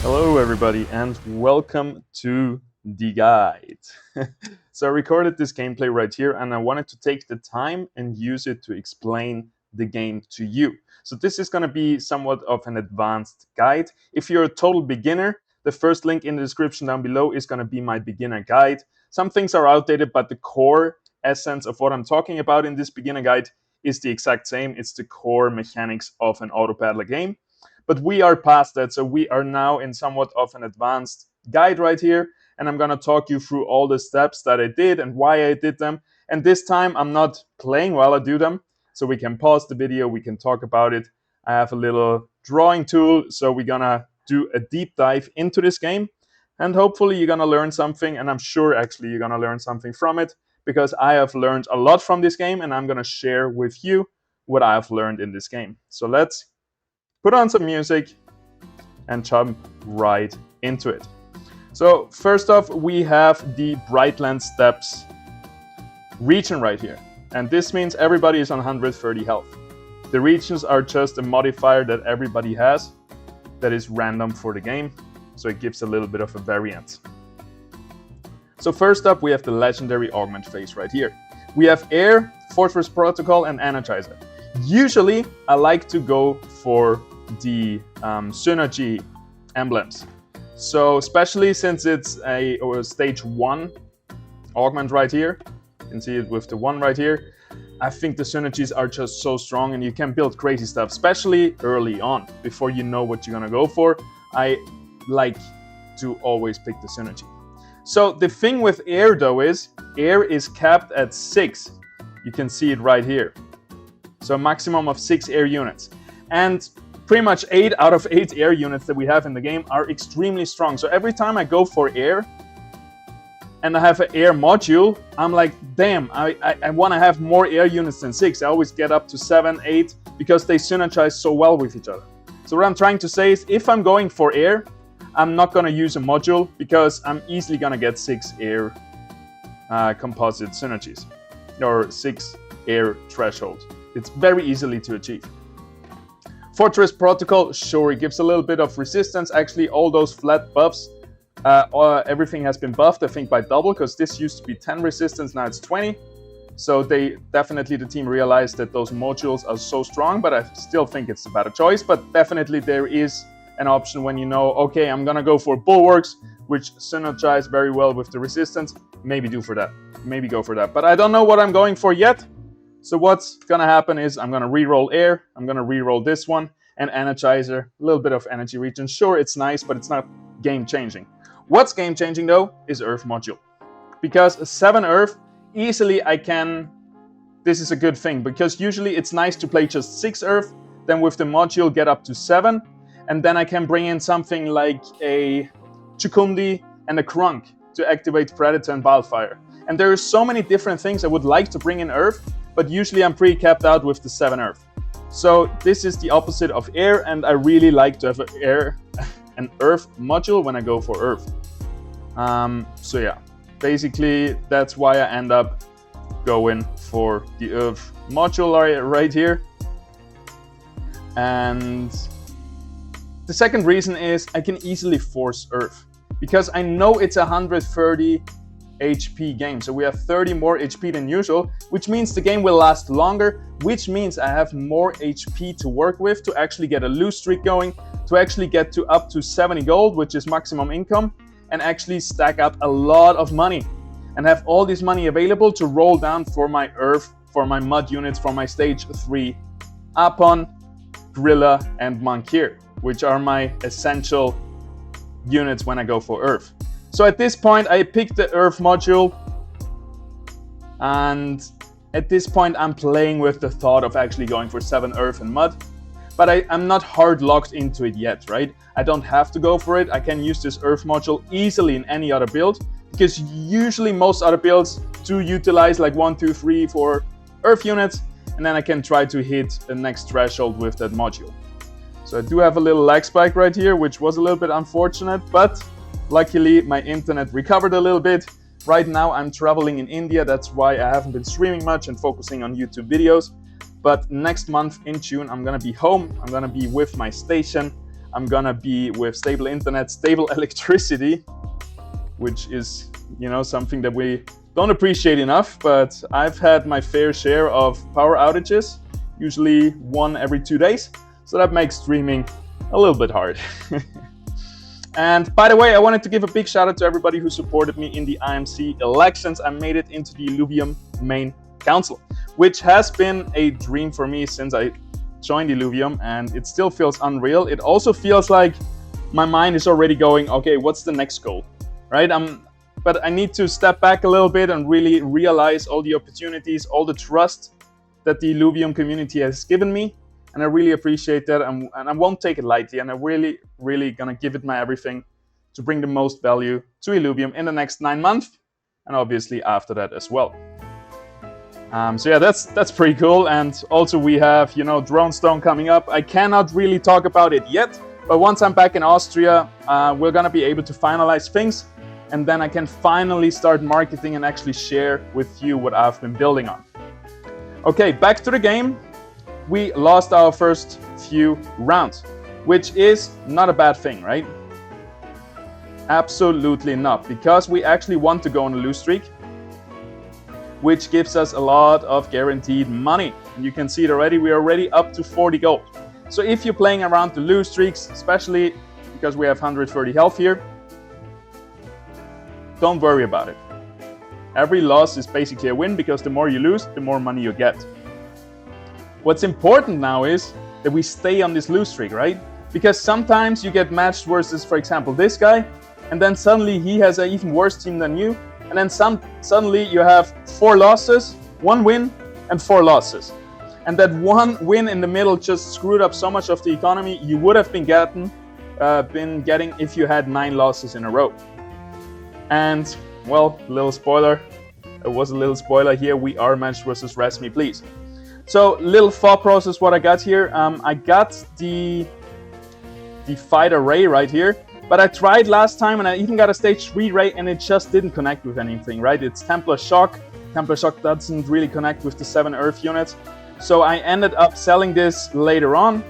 Hello everybody and welcome to the guide. So I recorded this gameplay right here and I wanted to take the time and use it to explain the game to you. So this is going to be somewhat of an advanced guide. If you're a total beginner, the first link in the description down below is going to be my beginner guide. Some things are outdated, but the core essence of what I'm talking about in this beginner guide is the exact same. It's the core mechanics of an auto battler game. But we are past that, so we are now in somewhat of an advanced guide right here, and I'm going to talk you through all the steps that I did and why I did them. And this time I'm not playing while I do them, so we can pause the video, we can talk about it. I have a little drawing tool, so we're going to do a deep dive into this game, and hopefully you're going to learn something, and I'm sure actually you're going to learn something from it, because I have learned a lot from this game, and I'm going to share with you what I have learned in this game. So let's put on some music and jump right into it. So first off, we have the Brightland Steppes region right here. And this means everybody is on 130 health. The regions are just a modifier that everybody has that is random for the game. So it gives a little bit of a variance. So first up, we have the legendary Augment phase right here. We have Air, Fortress Protocol, and Energizer. Usually, I like to go for the synergy emblems. So especially since it's a stage 1 augment right here, you can see it with the 1 right here, I think the synergies are just so strong and you can build crazy stuff, especially early on, before you know what you're gonna go for. I like to always pick the synergy. So the thing with Air though is, Air is capped at 6. You can see it right here. So a maximum of 6 air units. And pretty much 8 out of 8 air units that we have in the game are extremely strong. So every time I go for air and I have an air module, I'm like, damn, I want to have more air units than 6. I always get up to 7, 8 because they synergize so well with each other. So what I'm trying to say is, if I'm going for air, I'm not going to use a module because I'm easily going to get 6 air composite synergies or 6 air thresholds. It's very easily to achieve. Fortress Protocol, sure, it gives a little bit of resistance. Actually, all those flat buffs, everything has been buffed, I think, by double, because this used to be 10 resistance, now it's 20. So the team realized that those modules are so strong, but I still think it's a better choice. But definitely there is an option when you know, okay, I'm going to go for Bulwarks, which synergize very well with the resistance. Maybe go for that. But I don't know what I'm going for yet. So what's going to happen is I'm going to reroll Air, I'm going to reroll this one, and Energizer, a little bit of energy regen. Sure, it's nice, but it's not game-changing. What's game-changing, though, is Earth module. Because 7 Earth, easily this is a good thing, because usually it's nice to play just 6 Earth, then with the module get up to 7, and then I can bring in something like a Chukundi and a Krunk to activate Predator and Wildfire. And there are so many different things I would like to bring in Earth, but usually I'm pretty capped out with the 7 Earth. So this is the opposite of Air, and I really like to have an Earth module when I go for Earth. So yeah, basically that's why I end up going for the Earth module right here. And the second reason is I can easily force Earth, because I know it's 130 HP game, so we have 30 more HP than usual, which means the game will last longer, which means I have more HP to work with to actually get a loose streak going, to actually get to up to 70 gold, which is maximum income, and actually stack up a lot of money and have all this money available to roll down for my Earth, for my mud units, for my stage 3 Apon, Gorilla, and Monkir, which are my essential units when I go for Earth. So at this point, I picked the Earth module, and at this point, I'm playing with the thought of actually going for 7 Earth and Mud, but I'm not hard locked into it yet, right? I don't have to go for it. I can use this Earth module easily in any other build, because usually most other builds do utilize like 1, 2, 3, 4 Earth units, and then I can try to hit the next threshold with that module. So I do have a little lag spike right here, which was a little bit unfortunate, but luckily, my internet recovered a little bit. Right now, I'm traveling in India. That's why I haven't been streaming much and focusing on YouTube videos. But next month in June, I'm going to be home. I'm going to be with my station. I'm gonna be with stable internet, stable electricity, which is, you know, something that we don't appreciate enough, but I've had my fair share of power outages, usually one every 2 days. So that makes streaming a little bit hard. And by the way, I wanted to give a big shout out to everybody who supported me in the IMC elections. I made it into the Illuvium main council, which has been a dream for me since I joined Illuvium, and it still feels unreal. It also feels like my mind is already going, okay, what's the next goal, right? But I need to step back a little bit and really realize all the opportunities, all the trust that the Illuvium community has given me. And I really appreciate that, and I won't take it lightly, and I'm really gonna give it my everything to bring the most value to Illuvium in the next 9 months, and obviously after that as well. So yeah, that's pretty cool. And also we have, you know, Drone Stone coming up. I cannot really talk about it yet, but once I'm back in Austria, we're gonna be able to finalize things, and then I can finally start marketing and actually share with you what I've been building on. Okay, back to the game. We lost our first few rounds, which is not a bad thing, right? Absolutely not, because we actually want to go on a lose streak, which gives us a lot of guaranteed money. And you can see it already, we're already up to 40 gold. So if you're playing around the lose streaks, especially because we have 130 health here, don't worry about it. Every loss is basically a win, because the more you lose, the more money you get. What's important now is that we stay on this lose streak, right? Because sometimes you get matched versus, for example, this guy, and then suddenly he has an even worse team than you, and then suddenly you have 4 losses, 1 win, and 4 losses. And that 1 win in the middle just screwed up so much of the economy you would have been getting if you had 9 losses in a row. And, well, little spoiler, it was a little spoiler here, we are matched versus Rest Me Please. So, little thought process what I got here. I got the fighter Ray right here, but I tried last time and I even got a stage 3 Ray and it just didn't connect with anything, right? It's Templar Shock. Templar Shock doesn't really connect with the 7 Earth units. So I ended up selling this later on.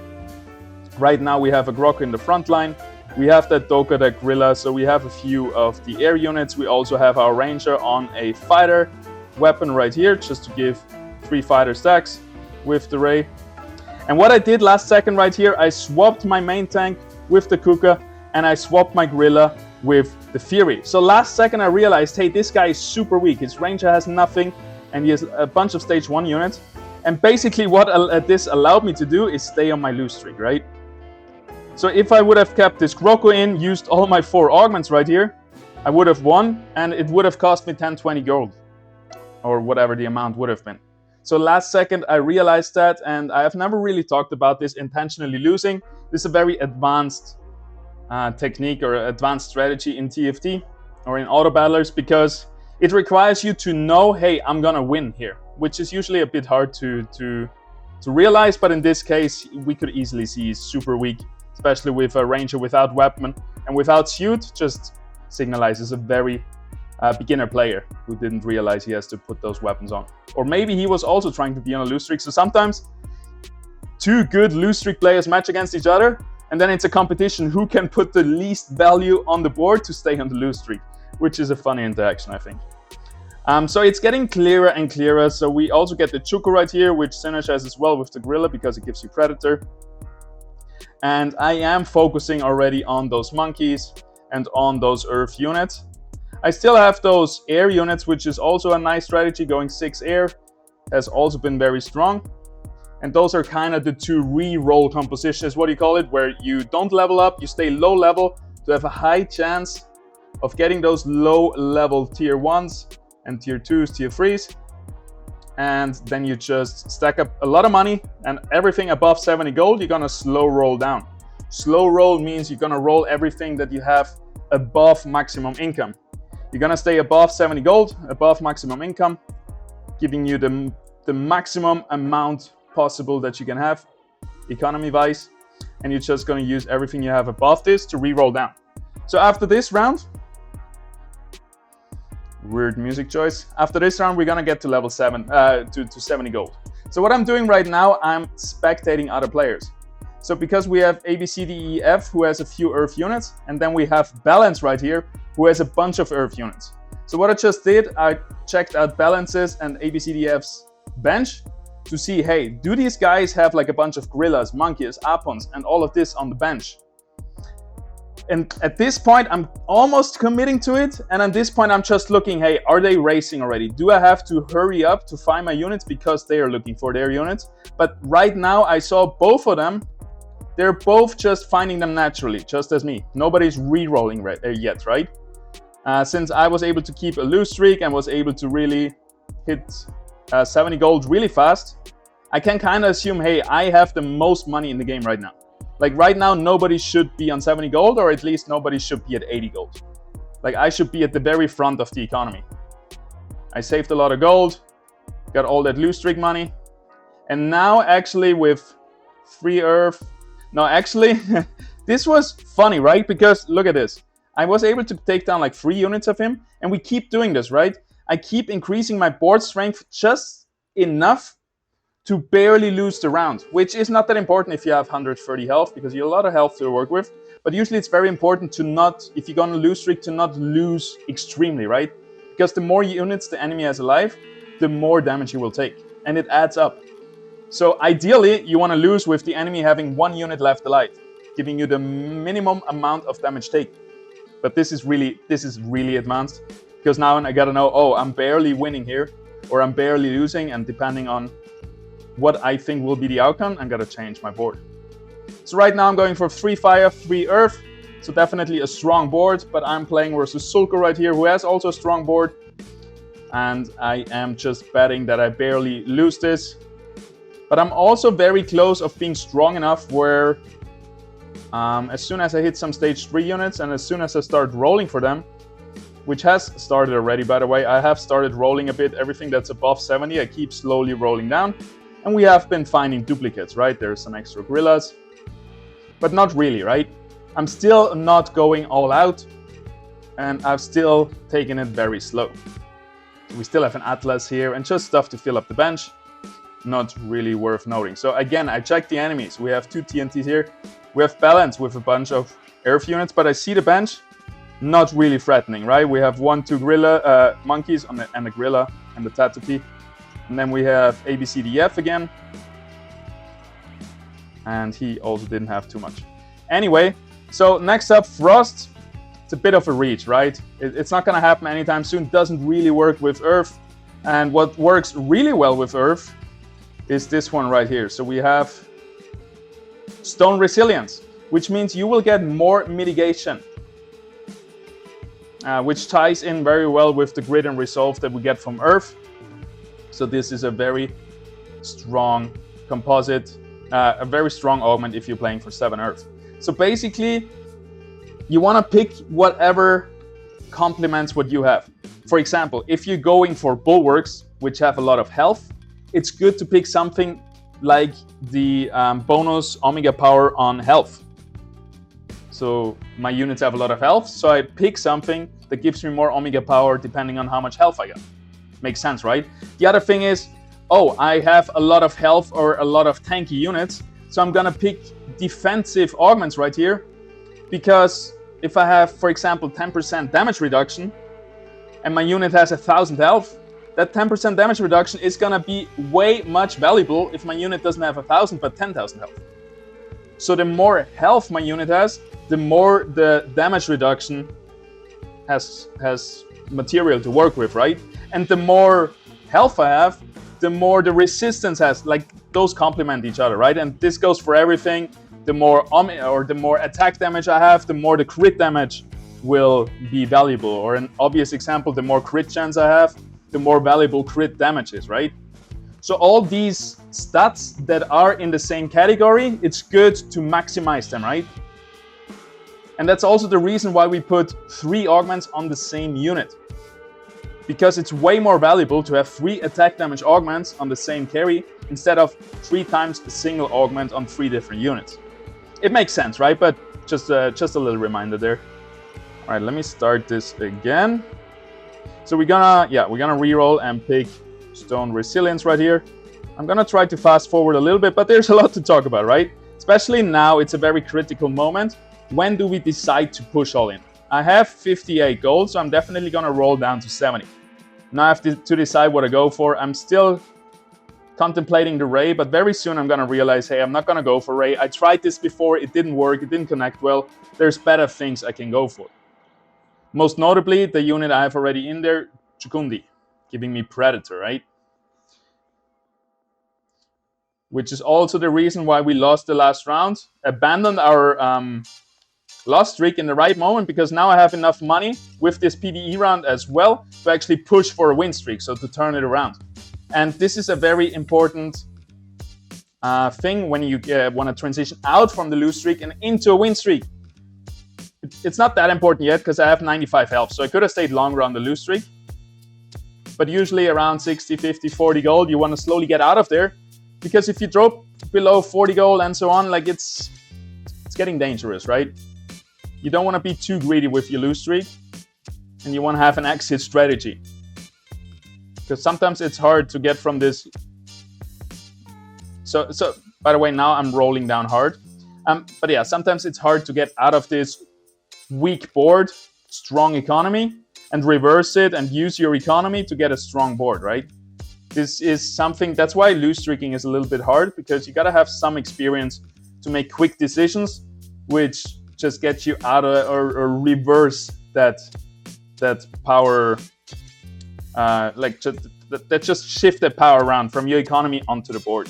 Right now we have a Grokko in the front line. We have that Doka, that Gorilla, so we have a few of the air units. We also have our Ranger on a fighter weapon right here, just to give 3 fighter stacks with the Ray. And what I did last second right here, I swapped my main tank with the Kuka, and I swapped my Gorilla with the Fury. So last second I realized, hey, this guy is super weak. His Ranger has nothing, and he has a bunch of stage 1 units. And basically what this allowed me to do is stay on my lose streak, right? So if I would have kept this Grokko in, used all my 4 augments right here, I would have won, and it would have cost me 10-20 gold, or whatever the amount would have been. So last second I realized that, and I have never really talked about this intentionally losing. This is a very advanced technique or advanced strategy in TFT or in auto battlers, because it requires you to know, hey, I'm gonna win here, which is usually a bit hard to realize, but in this case we could easily see he's super weak, especially with a Ranger without weapon and without suit. Just signalizes a very beginner player who didn't realize he has to put those weapons on. Or maybe he was also trying to be on a lose streak. So sometimes 2 good lose streak players match against each other, and then it's a competition who can put the least value on the board to stay on the lose streak, which is a funny interaction, I think. So it's getting clearer and clearer. So we also get the Chuko right here, which synergizes well with the Gorilla because it gives you Predator. And I am focusing already on those monkeys and on those Earth units. I still have those air units, which is also a nice strategy. Going 6 air has also been very strong. And those are kind of the 2 re-roll compositions, what do you call it, where you don't level up, you stay low level to have a high chance of getting those low level tier 1s and tier 2s, tier 3s. And then you just stack up a lot of money, and everything above 70 gold, you're gonna slow roll down. Slow roll means you're gonna roll everything that you have above maximum income. You're gonna stay above 70 gold, above maximum income, giving you the maximum amount possible that you can have, economy-wise, and you're just gonna use everything you have above this to re-roll down. So after this round, weird music choice. After this round, we're gonna get to level 7, to 70 gold. So what I'm doing right now, I'm spectating other players. So because we have A, B, C, D, E, F, who has a few Earth units, and then we have Balance right here, who has a bunch of Earth units. So what I just did, I checked out Balance's and A, B, C, D, F's bench to see, hey, do these guys have like a bunch of gorillas, monkeys, apons, and all of this on the bench? And at this point, I'm almost committing to it. And at this point, I'm just looking, hey, are they racing already? Do I have to hurry up to find my units because they are looking for their units? But right now, I saw both of them. They're both just finding them naturally, just as me. Nobody's re-rolling yet, right? Since I was able to keep a lose streak and was able to really hit 70 gold really fast, I can kind of assume, hey, I have the most money in the game right now. Like right now, nobody should be on 70 gold, or at least nobody should be at 80 gold. Like I should be at the very front of the economy. I saved a lot of gold, got all that lose streak money. And now actually with 3 Earth, no, actually, this was funny, right? Because look at this. I was able to take down like 3 units of him, and we keep doing this, right? I keep increasing my board strength just enough to barely lose the round, which is not that important if you have 130 health, because you have a lot of health to work with. But usually it's very important to not, if you're gonna lose streak, to not lose extremely, right? Because the more units the enemy has alive, the more damage you will take, and it adds up. So ideally, you want to lose with the enemy having 1 unit left alive, giving you the minimum amount of damage take. But this is really advanced, because now I gotta know, oh, I'm barely winning here, or I'm barely losing, and depending on what I think will be the outcome, I'm gonna change my board. So right now I'm going for 3 fire, 3 earth, so definitely a strong board, but I'm playing versus Sulko right here, who has also a strong board, and I am just betting that I barely lose this. But I'm also very close of being strong enough where as soon as I hit some stage 3 units and as soon as I start rolling for them, which has started already, by the way, I have started rolling a bit. Everything that's above 70, I keep slowly rolling down. And we have been finding duplicates, right? There's some extra gorillas, but not really, right? I'm still not going all out, and I've still taken it very slow. We still have an Atlas here and just stuff to fill up the bench. Not really worth noting. So again, I checked the enemies. We have 2 TNTs here. We have Balance with a bunch of earth units, but I see the bench, not really threatening, right? We have 1, 2 gorilla monkeys and a gorilla and the Tatoopi. And then we have ABCDF again. And he also didn't have too much. Anyway, so next up, Frost. It's a bit of a reach, right? It's not going to happen anytime soon. Doesn't really work with Earth. And what works really well with Earth is this one right here. So we have Stone Resilience, which means you will get more mitigation, which ties in very well with the Grit and Resolve that we get from Earth. So this is a very strong composite, a very strong augment if you're playing for 7 Earth. So basically, you want to pick whatever complements what you have. For example, if you're going for Bulwarks, which have a lot of health, it's good to pick something like the bonus Omega power on health. So my units have a lot of health, so I pick something that gives me more Omega power depending on how much health I got. Makes sense, right? The other thing is, oh, I have a lot of health or a lot of tanky units, so I'm gonna pick defensive augments right here, because if I have, for example, 10% damage reduction and my unit has 1000 health, that 10% damage reduction is gonna be way much valuable if my unit doesn't have 1000 but 10,000 health. So the more health my unit has, the more the damage reduction has material to work with, right? And the more health I have, the more the resistance has, like those complement each other, right? And this goes for everything. The more the more attack damage I have, the more the crit damage will be valuable. Or an obvious example, the more crit chance I have, the more valuable crit damage is, right? So all these stats that are in the same category, it's good to maximize them, right? And that's also the reason why we put 3 augments on the same unit. Because it's way more valuable to have 3 attack damage augments on the same carry instead of 3 times a single augment on 3 different units. It makes sense, right? But just a little reminder there. All right, let me start this again. So we're gonna reroll and pick Stone Resilience right here. I'm gonna try to fast forward a little bit, but there's a lot to talk about, right? Especially now, it's a very critical moment. When do we decide to push all in? I have 58 gold, so I'm definitely going to roll down to 70. Now I have to decide what to go for. I'm still contemplating the Ray, but very soon I'm going to realize, hey, I'm not going to go for Ray. I tried this before, it didn't work, it didn't connect well. There's better things I can go for. Most notably, the unit I have already in there, Chukundi, giving me Predator, right? Which is also the reason why we lost the last round. Abandoned our loss streak in the right moment, because now I have enough money with this PvE round as well to actually push for a win streak, so to turn it around. And this is a very important thing when you want to transition out from the lose streak and into a win streak. It's not that important yet because I have 95 health, so I could have stayed longer on the lose streak. But usually around 60, 50, 40 gold, you want to slowly get out of there, because if you drop below 40 gold and so on, like it's getting dangerous, right? You don't want to be too greedy with your lose streak, and you want to have an exit strategy. Because sometimes it's hard to get from this. So by the way, now I'm rolling down hard. But yeah, sometimes it's hard to get out of this weak board, strong economy, and reverse it and use your economy to get a strong board, right? This is something, that's why lose streaking is a little bit hard, because you gotta have some experience to make quick decisions, which just get you out of, or reverse that power, that just shift the power around from your economy onto the board.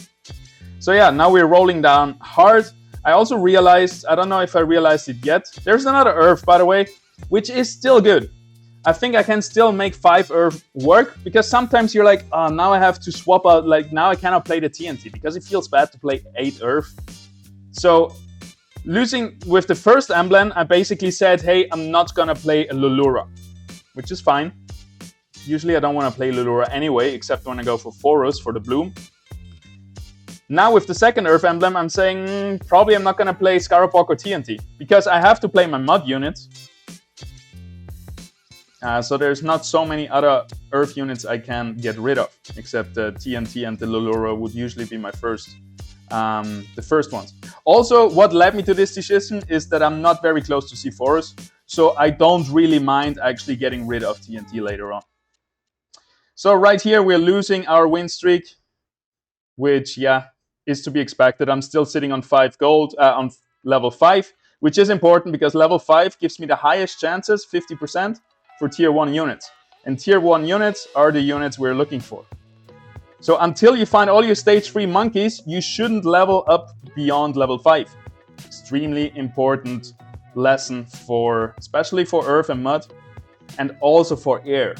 So yeah, now we're rolling down hard. I also realized, I don't know if I realized it yet, there's another Earth, by the way, which is still good. I think I can still make 5 Earth work, because sometimes you're like, oh, now I have to swap out, like now I cannot play the TNT, because it feels bad to play 8 Earth. So losing with the first emblem, I basically said, hey, I'm not gonna play a Lulura, which is fine. Usually I don't want to play Lulura anyway, except when I go for Forest for the bloom. Now with the second Earth emblem, I'm saying probably I'm not going to play Scarabok or TNT, because I have to play my mud units. So there's not so many other Earth units I can get rid of, except the TNT and the Lulura would usually be my first, the first ones. Also, what led me to this decision is that I'm not very close to C4s, so I don't really mind actually getting rid of TNT later on. So right here, we're losing our win streak, which, yeah, is to be expected. I'm still sitting on 5 gold, on level 5, which is important because level 5 gives me the highest chances, 50%, for tier 1 units. And tier 1 units are the units we're looking for. So until you find all your stage 3 monkeys, you shouldn't level up beyond level 5. Extremely important lesson for, especially for Earth and Mud, and also for Air.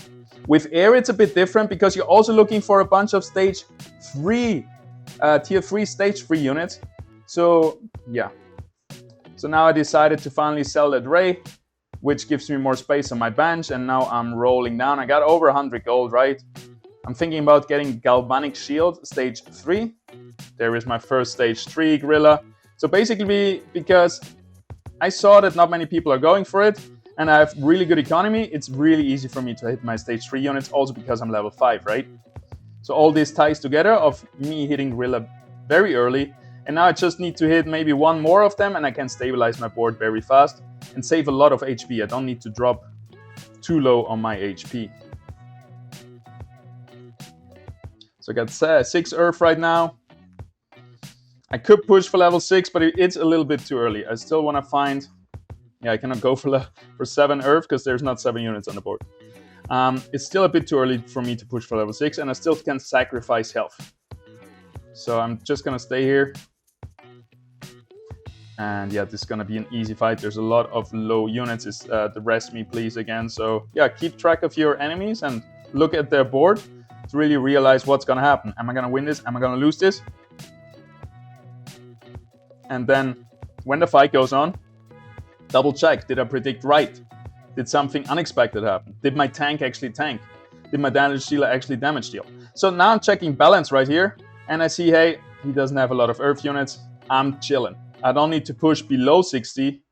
With Air, it's a bit different because you're also looking for a bunch of stage 3, tier 3 stage 3 units. So yeah. So now I decided to finally sell that Ray, which gives me more space on my bench, and now I'm rolling down. I got over 100 gold, right? I'm thinking about getting Galvanic Shield, stage 3. There is my first stage 3 Gorilla. So basically, because I saw that not many people are going for it, and I have really good economy, it's really easy for me to hit my stage 3 units, also because I'm level 5, right? So all this ties together of me hitting Gorilla very early, and now I just need to hit maybe one more of them, and I can stabilize my board very fast and save a lot of HP. I don't need to drop too low on my HP. So I got 6 Earth right now. I could push for level 6, but it's a little bit too early. I still want to find... Yeah, I cannot go for 7 Earth because there's not 7 units on the board. It's still a bit too early for me to push for level 6, and I still can sacrifice health. So I'm just going to stay here. And yeah, this is going to be an easy fight. There's a lot of low units. It's the rest me please again. So yeah, keep track of your enemies and look at their board to really realize what's going to happen. Am I going to win this? Am I going to lose this? And then when the fight goes on, double check. Did I predict right? Did something unexpected happen? Did my tank actually tank? Did my damage dealer actually damage deal? So now I'm checking balance right here, and I see, hey, he doesn't have a lot of Earth units. I'm chilling. I don't need to push below 60.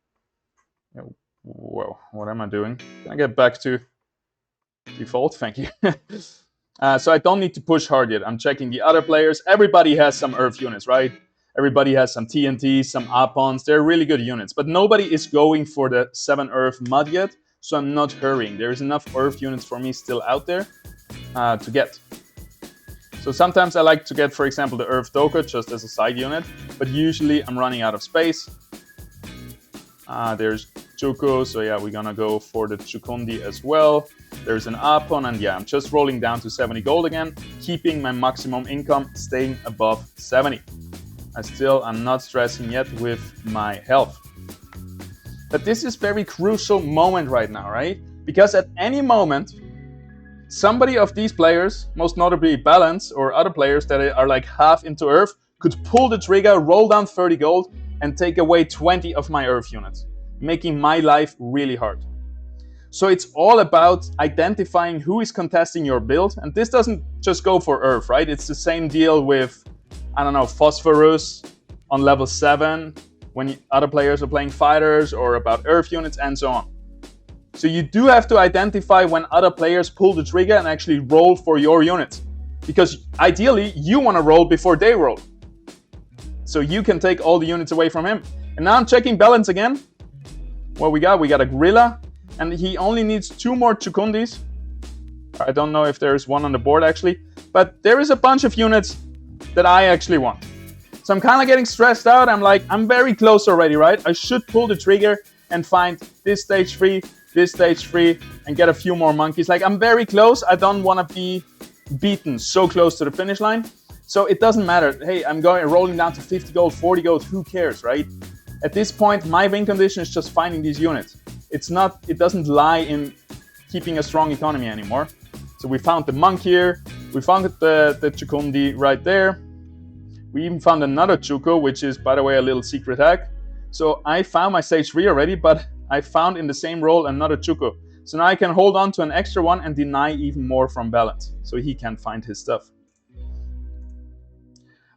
Whoa, what am I doing? Can I get back to default? Thank you. So I don't need to push hard yet. I'm checking the other players. Everybody has some Earth units, right? Everybody has some TNT, some Apons. They're really good units, but nobody is going for the 7 Earth Mud yet, so I'm not hurrying. There's enough Earth units for me still out there to get. So sometimes I like to get, for example, the Earth Doka just as a side unit, but usually I'm running out of space. There's Chuko, so yeah, we're gonna go for the Chukundi as well. There's an Apon, and yeah, I'm just rolling down to 70 gold again, keeping my maximum income staying above 70. I'm not stressing yet with my health. But this is very crucial moment right now, right? Because at any moment, somebody of these players, most notably Balance or other players that are like half into Earth, could pull the trigger, roll down 30 gold, and take away 20 of my Earth units, making my life really hard. So it's all about identifying who is contesting your build, and this doesn't just go for Earth, right? It's the same deal with, I don't know, Phosphorus on level 7, when other players are playing fighters, or about Earth units, and so on. So you do have to identify when other players pull the trigger and actually roll for your units. Because ideally, you want to roll before they roll. So you can take all the units away from him. And now I'm checking Balance again. What we got? We got a Gorilla. And he only needs 2 more Chukundis. I don't know if there's one on the board actually. But there is a bunch of units that I actually want. So I'm kind of getting stressed out. I'm like, I'm very close already, right? I should pull the trigger and find this stage 3, this stage 3, and get a few more monkeys. Like, I'm very close. I don't want to be beaten so close to the finish line. So it doesn't matter. Hey, I'm rolling down to 50 gold, 40 gold. Who cares, right? At this point, my win condition is just finding these units. It doesn't lie in keeping a strong economy anymore. So we found the monk here. We found the Chukundi right there. We even found another Chuko, which is, by the way, a little secret hack. So I found my stage 3 already, but I found in the same roll another Chuko. So now I can hold on to an extra one and deny even more from Balance, so he can't find his stuff.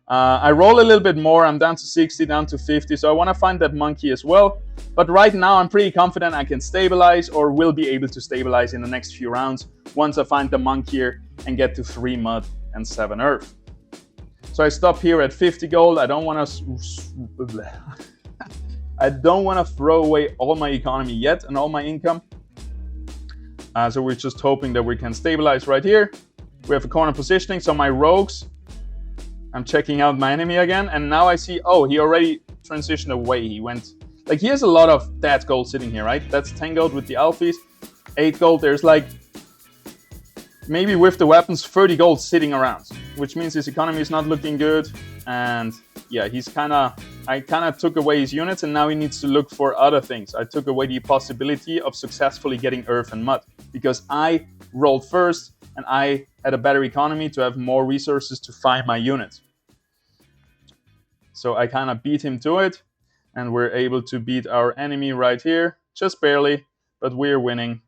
I roll a little bit more. I'm down to 60, down to 50, so I want to find that monkey as well. But right now I'm pretty confident I can stabilize, or will be able to stabilize in the next few rounds once I find the monk here and get to 3 mud and 7 earth. So I stop here at 50 gold. I don't want to throw away all my economy yet and all my income. So we're just hoping that we can stabilize right here. We have a corner positioning, so my rogues, I'm checking out my enemy again, and now I see, oh, he already transitioned away. He went, like, he has a lot of dead gold sitting here, right? That's 10 gold with the Alphys, 8 gold. There's like, maybe with the weapons, 30 gold sitting around, which means his economy is not looking good. And yeah, I kind of took away his units, and now he needs to look for other things. I took away the possibility of successfully getting earth and mud, because I rolled first and I had a better economy to have more resources to find my units. So I kind of beat him to it, and we're able to beat our enemy right here, just barely, but we're winning.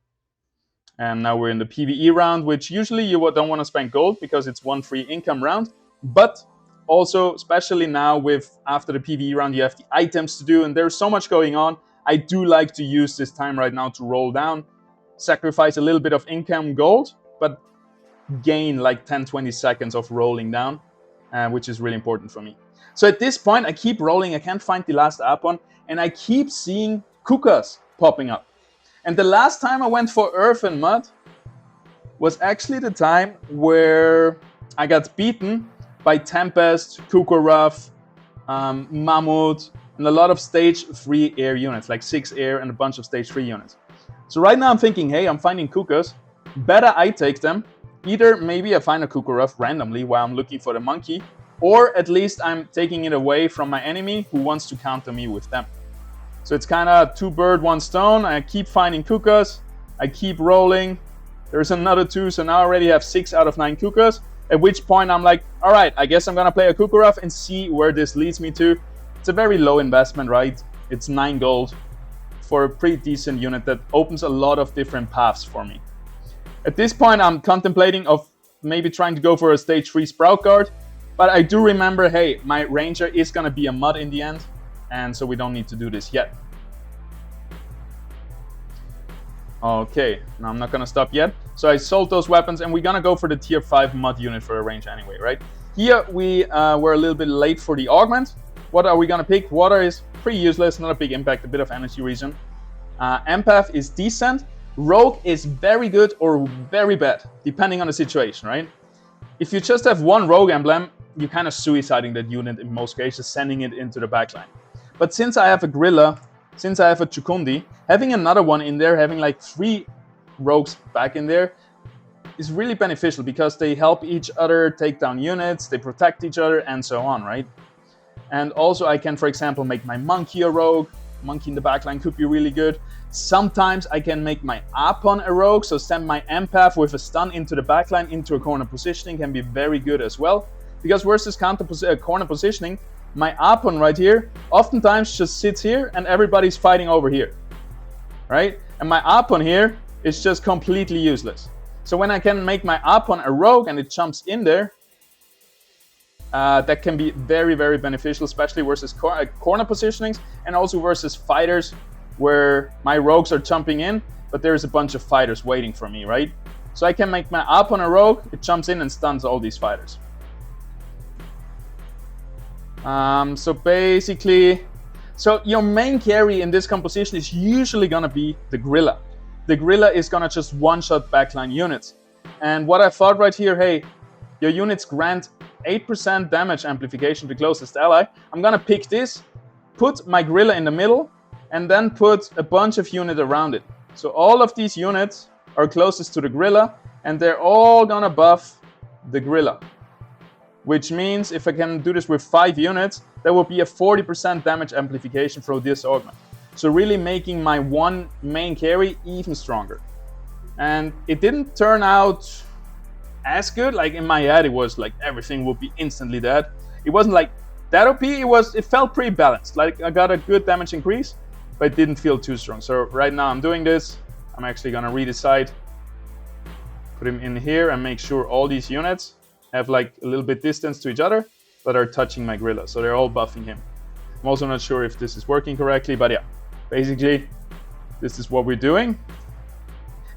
And now we're in the PvE round, which usually you don't want to spend gold because it's one free income round. But also, especially now after the PvE round, you have the items to do, and there's so much going on. I do like to use this time right now to roll down, sacrifice a little bit of income gold, but gain like 10-20 seconds of rolling down, which is really important for me. So at this point, I keep rolling. I can't find the last Apon, and I keep seeing Kukas popping up. And the last time I went for Earth and Mud was actually the time where I got beaten by Tempest, Kukurov, Mammoth, and a lot of stage 3 air units, like 6 air and a bunch of stage 3 units. So right now I'm thinking, hey, I'm finding Kukas. Better I take them. Either maybe I find a Kukurov randomly while I'm looking for the monkey, or at least I'm taking it away from my enemy who wants to counter me with them. So it's kind of 2 birds, 1 stone. I keep finding Kukas. I keep rolling. There's another 2, so now I already have 6 out of 9 Kukas. At which point I'm like, all right, I guess I'm going to play a Kukurov and see where this leads me to. It's a very low investment, right? It's 9 gold for a pretty decent unit that opens a lot of different paths for me. At this point, I'm contemplating of maybe trying to go for a stage 3 Sprout guard. But I do remember, hey, my Ranger is going to be a Mud in the end. And so we don't need to do this yet. Okay, now I'm not going to stop yet. So I sold those weapons, and we're going to go for the tier 5 Mud unit for a range anyway, right? Here we were a little bit late for the Augment. what are we gonna pick? Water is pretty useless, not a big impact, a bit of energy regen. Empath is decent. Rogue is very good or very bad, depending on the situation, right? If you just have one rogue emblem, you're kind of suiciding that unit in most cases, sending it into the backline. But since I have a Gorilla, since I have a Chukundi, having another one in there, having like 3 rogues back in there is really beneficial because they help each other take down units, they protect each other, and so on, right? And also I can, for example, make my Monkey a rogue. Monkey in the backline could be really good. Sometimes I can make my Apon a rogue, so send my Empath with a stun into the backline, into a corner positioning can be very good as well. Because versus corner positioning, my Apon right here oftentimes just sits here and everybody's fighting over here, right? And my Apon here is just completely useless. So when I can make my Apon a rogue and it jumps in there, that can be very, very beneficial, especially versus corner positionings and also versus fighters where my rogues are jumping in, but there's a bunch of fighters waiting for me, right? So I can make my Apon a rogue, it jumps in and stuns all these fighters. So basically, your main carry in this composition is usually gonna be the Gorilla. The Gorilla is gonna just one-shot backline units. And what I thought right here, hey, your units grant 8% damage amplification to closest ally. I'm gonna pick this, put my Gorilla in the middle, and then put a bunch of units around it. So all of these units are closest to the Gorilla, and they're all gonna buff the Gorilla. Which means if I can do this with 5 units, there will be a 40% damage amplification for this augment. So really making my one main carry even stronger. And it didn't turn out as good. Like in my head, it was like everything would be instantly dead. It wasn't like that OP, it felt pretty balanced. Like I got a good damage increase, but it didn't feel too strong. So right now I'm doing this. I'm actually gonna redecide, put him in here and make sure all these units have like a little bit distance to each other, but are touching my Gorilla. So they're all buffing him. I'm also not sure if this is working correctly, but yeah, basically this is what we're doing.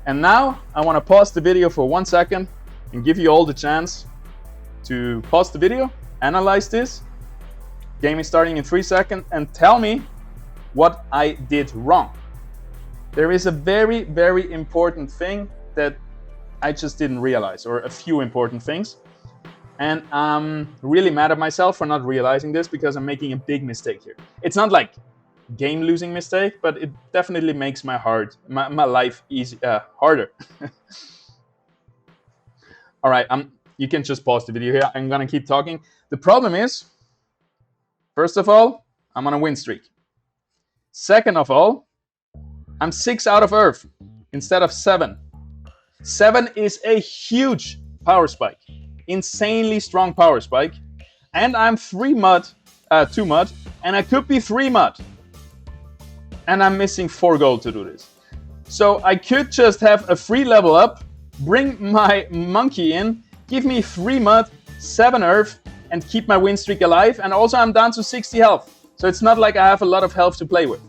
And now I wanna pause the video for 1 second and give you all the chance to pause the video, analyze this. Game is starting in 3 seconds, and tell me what I did wrong. There is a very, very important thing that I just didn't realize, or a few important things. And I'm really mad at myself for not realizing this because I'm making a big mistake here. It's not like game losing mistake, but it definitely makes my life harder. All right, you can just pause the video here. I'm gonna keep talking. The problem is, first of all, I'm on a win streak. Second of all, I'm 6 out of Earth instead of 7. 7 is a huge power spike, insanely strong power spike, and I'm 2 mud, and I could be 3 mud, and I'm missing 4 gold to do this. So I could just have a free level up, bring my monkey in, give me 3 mud, 7 earth, and keep my win streak alive, and also I'm down to 60 health. So it's not like I have a lot of health to play with.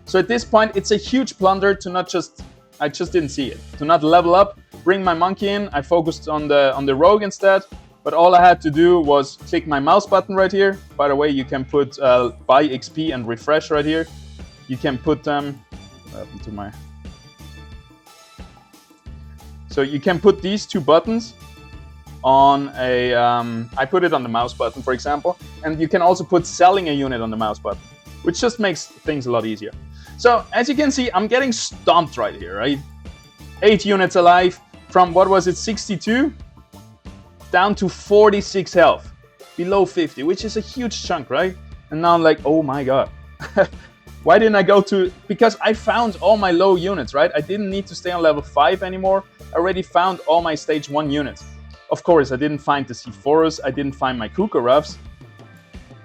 So at this point, it's a huge blunder to not just, I just didn't see it, to not level up, bring my monkey in. I focused on the rogue instead, but all I had to do was click my mouse button right here. By the way, you can put buy XP and refresh right here. You can put them so you can put these 2 buttons on a, I put it on the mouse button, for example, and you can also put selling a unit on the mouse button, which just makes things a lot easier. So as you can see, I'm getting stomped right here, right? 8 units alive from, what was it, 62 down to 46 health, below 50, which is a huge chunk, right? And now I'm like, oh my god. Why didn't I go to, because I found all my low units, right? I didn't need to stay on level 5 anymore. I already found all my stage 1 units. Of course, I didn't find the Sephoros, I didn't find my Kukarovs,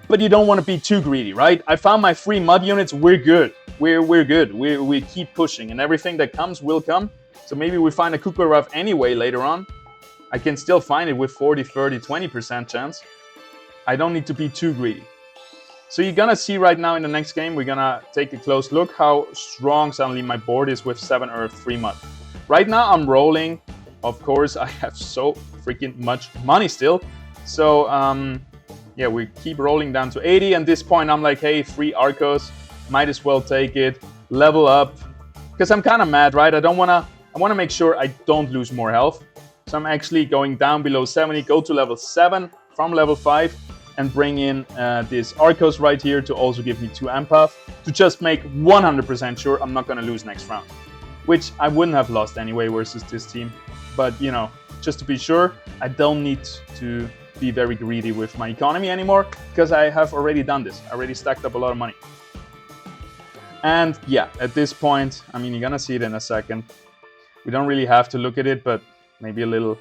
but you don't want to be too greedy, right? I found my 3 mud units, we're good. We're good, we keep pushing, and everything that comes will come. So maybe we find a Kukarov anyway later on. I can still find it with 40, 30, 20% chance. I don't need to be too greedy. So you're gonna see right now in the next game, we're gonna take a close look how strong suddenly my board is with 7 earth, 3 mud. Right now I'm rolling. Of course, I have so freaking much money still. So yeah, we keep rolling down to 80. And at this point, I'm like, hey, 3 Arcos, might as well take it, level up, because I'm kind of mad, right? I want to make sure I don't lose more health. So I'm actually going down below 70, go to level 7 from level 5, and bring in this Arcos right here to also give me 2 Empath, to just make 100% sure I'm not going to lose next round, which I wouldn't have lost anyway versus this team. But, you know, just to be sure, I don't need to be very greedy with my economy anymore, because I have already done this. I already stacked up a lot of money. And yeah, at this point, I mean, you're going to see it in a second. We don't really have to look at it, but maybe a little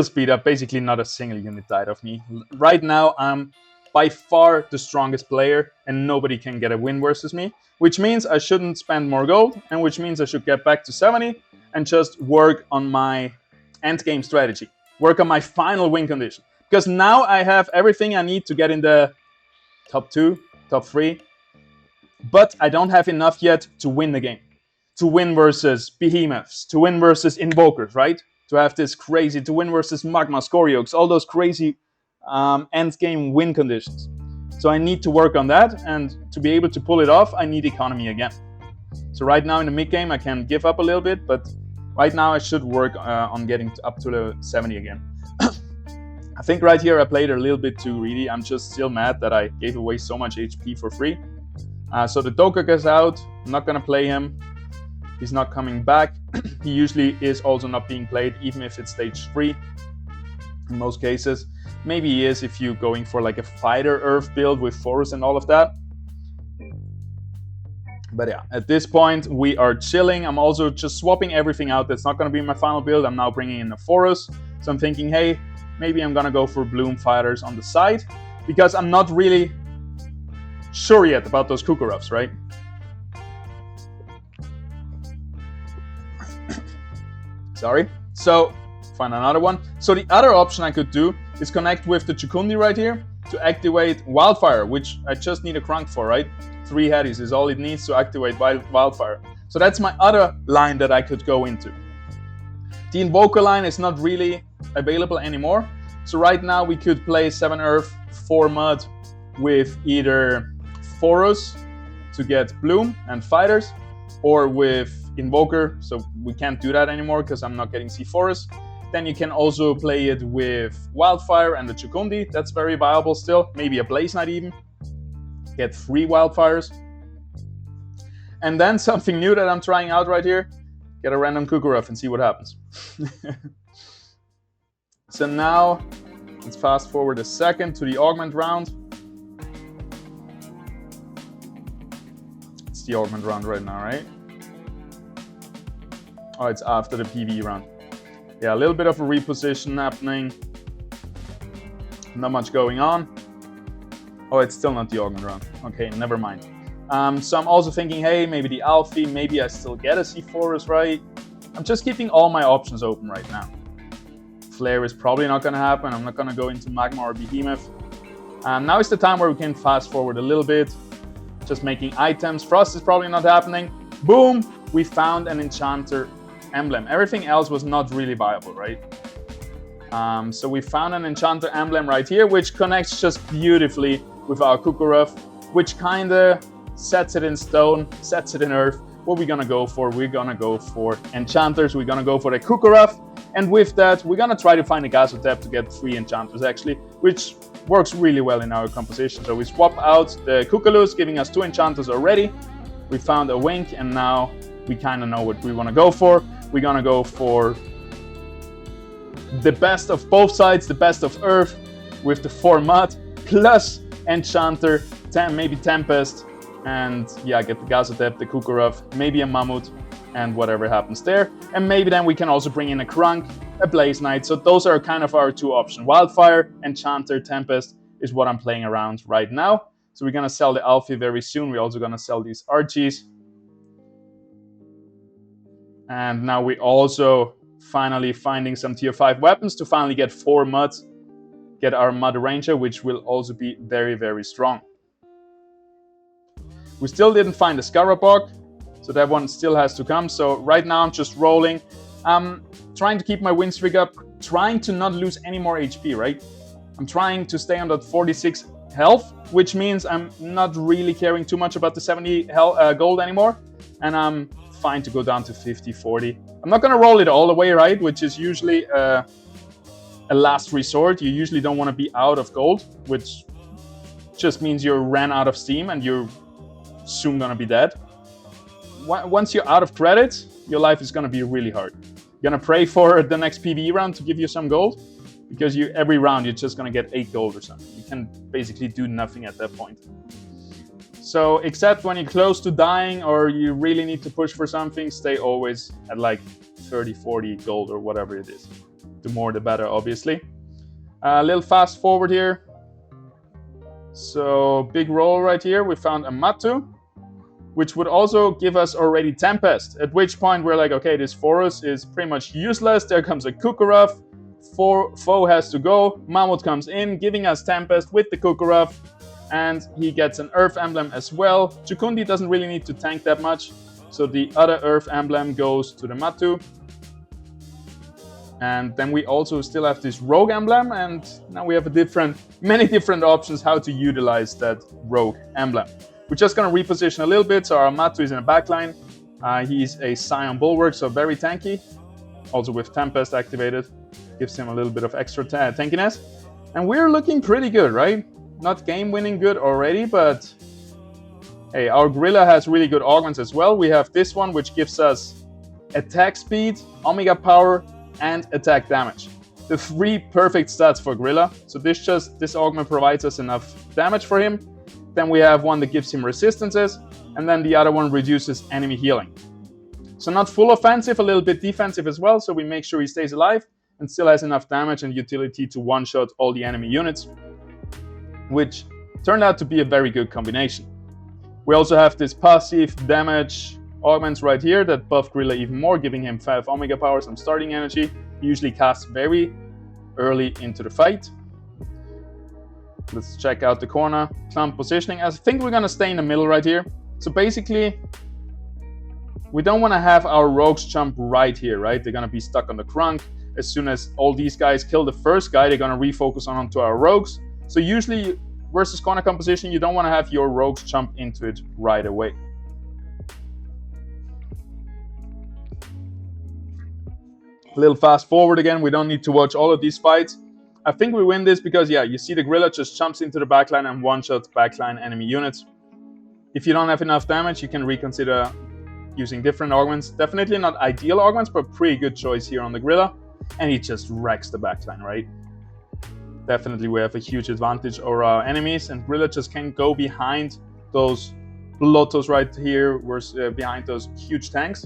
speed up. Basically, not a single unit died of me. Right now, I'm by far the strongest player, and nobody can get a win versus me, which means I shouldn't spend more gold, and which means I should get back to 70 and just work on my endgame strategy. Work on my final win condition. Because now I have everything I need to get in the top 2, top 3. But I don't have enough yet to win the game. To win versus behemoths, to win versus invokers, right? To have this crazy, to win versus magma, scoriox, all those crazy end game win conditions. So I need to work on that, and to be able to pull it off, I need economy again. So right now in the mid game, I can give up a little bit, but right now I should work on getting up to level 70 again. I think right here I played a little bit too greedy. I'm just still mad that I gave away so much HP for free. So the Dokka is out. I'm not going to play him. He's not coming back. He usually is also not being played, even if it's stage 3 in most cases. Maybe he is if you're going for like a fighter Earth build with Forest and all of that. But yeah, at this point we are chilling. I'm also just swapping everything out. That's not going to be my final build. I'm now bringing in a Forest. So I'm thinking, hey, maybe I'm going to go for Bloom Fighters on the side, because I'm not really sure yet about those Kukurovs, right? Sorry. So, find another one. So the other option I could do is connect with the Chukundi right here to activate Wildfire, which I just need a Crunk for, right? 3 headies is all it needs to activate Wildfire. So that's my other line that I could go into. The Invoker line is not really available anymore. So right now we could play 7 Earth, 4 Mud with either Forus to get Bloom and Fighters, or with Invoker, so we can't do that anymore because I'm not getting C4s. Then you can also play it with Wildfire and the Chukundi, that's very viable still. Maybe a Blaze Knight even. Get 3 Wildfires. And then something new that I'm trying out right here, get a random Kukurov and see what happens. So now, let's fast forward a second to the Augment round. It's the Augment round right now, right? Oh, it's after the PvE round. Yeah, a little bit of a reposition happening. Not much going on. Oh, it's still not the Augment round. Okay, never mind. So I'm also thinking, hey, maybe the Alfie, maybe I still get a C4s, right? I'm just keeping all my options open right now. Flare is probably not going to happen. I'm not going to go into Magma or Behemoth. Now is the time where we can fast forward a little bit. Just making items. Frost is probably not happening. Boom! We found an Enchanter emblem. Everything else was not really viable, right? So we found an Enchanter emblem right here, which connects just beautifully with our Kukurov, which kind of sets it in stone, sets it in earth. What we're gonna go for? We're gonna go for Enchanters. We're gonna go for the Kukurov. And with that, we're gonna try to find a Gazotep to get 3 Enchanters actually, which works really well in our composition. So we swap out the Kukulus, giving us 2 Enchanters already. We found a Wink, and now we kind of know what we want to go for. We're gonna go for the best of both sides, the best of Earth with the 4 Mud, plus Enchanter, maybe Tempest, and yeah, get the Gazotep, the Kukurov, maybe a Mammoth, and whatever happens there. And maybe then we can also bring in a Crunk, a Blaze Knight. So those are kind of our 2 options. Wildfire, Enchanter, Tempest is what I'm playing around right now. So we're gonna sell the Alfie very soon. We're also gonna sell these Archies. And now we also finally finding some tier 5 weapons to finally get 4 Muds, get our Mud Ranger, which will also be very, very strong. We still didn't find the Scarabog, so that one still has to come. So right now I'm just rolling. I'm trying to keep my win streak up, trying to not lose any more HP, right? I'm trying to stay on that 46 health, which means I'm not really caring too much about the 70 gold anymore. And I'm fine to go down to 50, 40. I'm not going to roll it all the way, right? Which is usually a last resort. You usually don't want to be out of gold, which just means you ran out of steam and you're soon going to be dead. Once you're out of credits, your life is going to be really hard. You're going to pray for the next PvE round to give you some gold, because every round you're just going to get 8 gold or something. You can basically do nothing at that point. So except when you're close to dying or you really need to push for something, stay always at like 30, 40 gold or whatever it is. The more the better, obviously. A little fast forward here. So big roll right here. We found a Matu, which would also give us already Tempest. At which point we're like, okay, this Forest is pretty much useless. There comes a Kukurov. Foe has to go. Mammoth comes in, giving us Tempest with the Kukurov. And he gets an Earth Emblem as well. Jukundi doesn't really need to tank that much. So the other Earth Emblem goes to the Matu. And then we also still have this Rogue Emblem. And now we have many different options how to utilize that Rogue Emblem. We're just going to reposition a little bit. So our Matu is in a backline. He's a Scion Bulwark, so very tanky. Also with Tempest activated. Gives him a little bit of extra tankiness. And we're looking pretty good, right? Not game-winning good already, but hey, our Gorilla has really good augments as well. We have this one, which gives us attack speed, Omega power, and attack damage. The 3 perfect stats for Gorilla. So this augment provides us enough damage for him. Then we have one that gives him resistances, and then the other one reduces enemy healing. So not full offensive, a little bit defensive as well, so we make sure he stays alive and still has enough damage and utility to one-shot all the enemy units, which turned out to be a very good combination. We also have this passive damage augments right here that buff Gorilla even more, giving him 5 Omega power, some starting energy. He usually casts very early into the fight. Let's check out the corner. Clump positioning. I think we're going to stay in the middle right here. So basically, we don't want to have our rogues jump right here, right? They're going to be stuck on the crunk. As soon as all these guys kill the first guy, they're going to refocus onto our rogues. So usually, versus corner composition, you don't want to have your rogues jump into it right away. A little fast forward again. We don't need to watch all of these fights. I think we win this because, yeah, you see the Gorilla just jumps into the backline and one-shots backline enemy units. If you don't have enough damage, you can reconsider using different augments. Definitely not ideal augments, but pretty good choice here on the Gorilla. And he just wrecks the backline, right? Definitely we have a huge advantage over our enemies, and Gorilla just can go behind those Lotos right here, behind those huge tanks,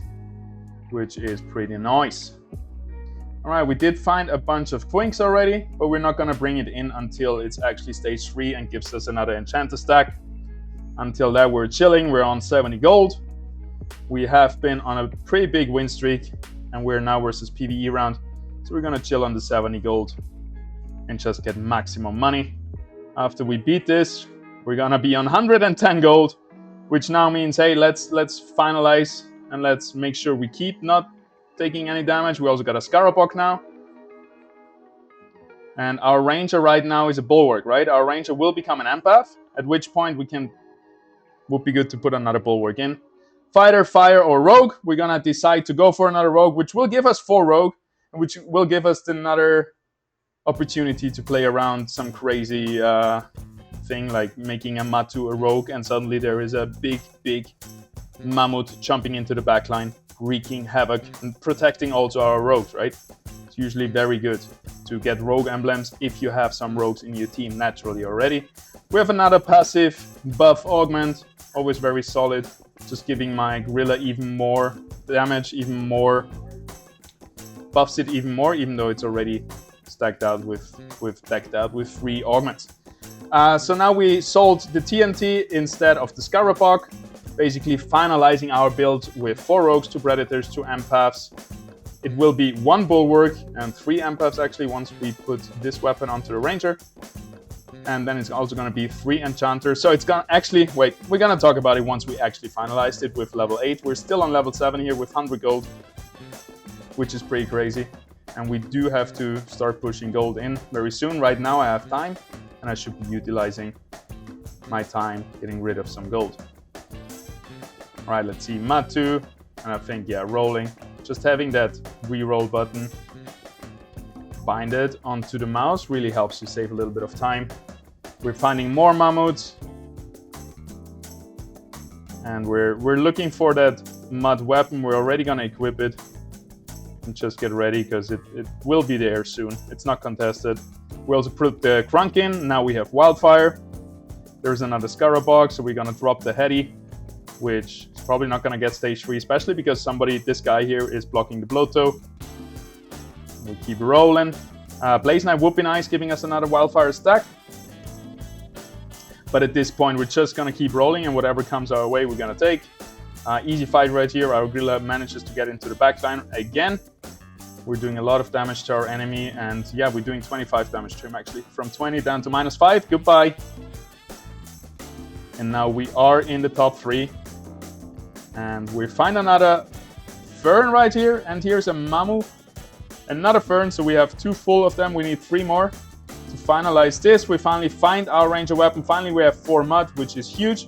which is pretty nice. Alright, we did find a bunch of Quinks already, but we're not going to bring it in until it's actually stage 3 and gives us another enchanter stack. Until that, we're chilling. We're on 70 gold. We have been on a pretty big win streak, and we're now versus PvE round. So we're going to chill on the 70 gold and just get maximum money. After we beat this, we're going to be on 110 gold, which now means, hey, let's finalize and let's make sure we keep not taking any damage. We also got a Scarabok now. And our Ranger right now is a Bulwark, right? Our Ranger will become an Empath, at which point would be good to put another Bulwark in. Fighter, Fire, or Rogue. We're going to decide to go for another Rogue, which will give us 4 Rogue, which will give us another opportunity to play around some crazy thing, like making a Matu a Rogue, and suddenly there is a big Mammoth jumping into the backline, wreaking havoc and protecting also our rogues, right? It's usually very good to get rogue emblems if you have some rogues in your team naturally already. We have another passive buff augment, always very solid, just giving my Gorilla even more damage, even more, buffs it even more, even though it's already stacked out decked out with 3 augments. So now we sold the TNT instead of the Scarabok, basically finalizing our build with 4 rogues, 2 predators, 2 empaths. It will be 1 bulwark and 3 empaths actually once we put this weapon onto the ranger. And then it's also going to be 3 enchanters. So it's going to actually, wait, we're going to talk about it once we actually finalized it with level 8. We're still on level 7 here with 100 gold, which is pretty crazy. And we do have to start pushing gold in very soon. Right now I have time, and I should be utilizing my time getting rid of some gold. All right, let's see, Matu, and I think, yeah, rolling. Just having that re-roll button binded onto the mouse really helps you save a little bit of time. We're finding more mammoths, and we're looking for that mud weapon. We're already gonna equip it. And just get ready, because it will be there soon. It's not contested. We also put the Crunk in. Now we have Wildfire. There's another Scarabog, so we're gonna drop the Heady, which is probably not gonna get stage 3, especially because this guy here is blocking the Bloto. We'll keep rolling. Blaze Knight would be nice, giving us another Wildfire stack. But at this point, we're just gonna keep rolling, and whatever comes our way, we're gonna take. Easy fight right here. Our Gorilla manages to get into the backline again. We're doing a lot of damage to our enemy, and yeah, we're doing 25 damage to him actually. From 20 down to -5, goodbye. And now we are in the top 3. And we find another Fern right here, and here's a Mamu. Another Fern, so we have 2 full of them. We need 3 more to finalize this. We finally find our ranger weapon. Finally, we have 4 mud, which is huge.